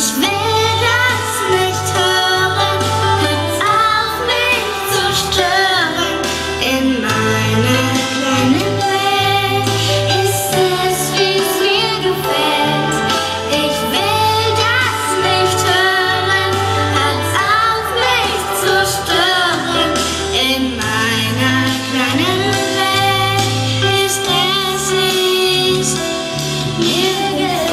Ich will das nicht hören, hör auf mich zu stören. In meiner kleinen Welt ist es, wie's mir gefällt. Ich will das nicht hören, hör auf mich zu stören. In meiner kleinen Welt ist es, wie's mir gefällt.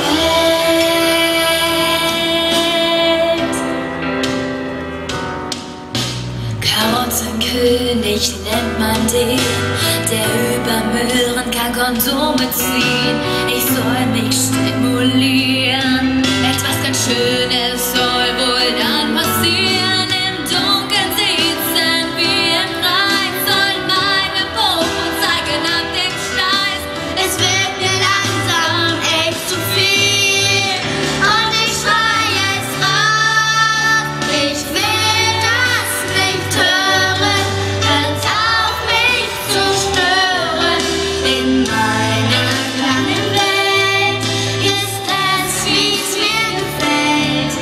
Karottenkönig nennt man den, der über Möhren kein Kondom bezieht. Ich soll mich stimulieren, etwas ganz Schönes soll wohl dann passieren. Im Dunkeln sitzen wie im Kreis, soll meine Popo zeigen ab dem Scheiß. Es wird mir langsam echt zu viel und ich schreie es raus. Ich will das nicht hören, hört auf mich zu stören. In meiner kleinen Welt ist es, wie's mir gefällt.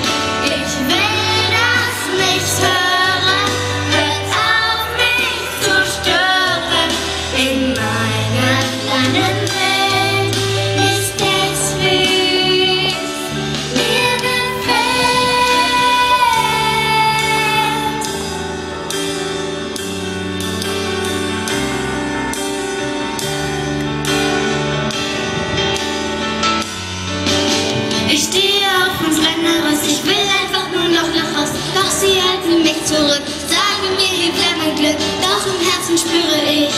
Ich will das nicht hören, hört auf mich zu stören. In meiner kleinen Welt ist es, wie's mir gefällt. Ich stehe auf und renne raus, ich will einfach nur noch nach Haus. Doch sie halten mich zurück, sagen mir, hier bleibt mein Glück. Doch im Herzen spüre ich,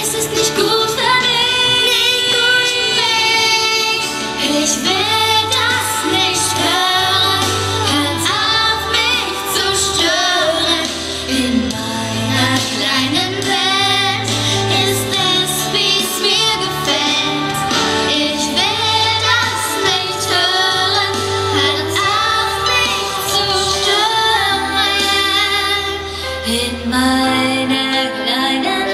es ist nicht gut für mich. Ich will das nicht hören, hört auf mich zu stören. In meiner kleinen Welt ist es, wie's mir gefällt. Ich will das nicht hören, hört auf mich zu stören. In meiner kleinen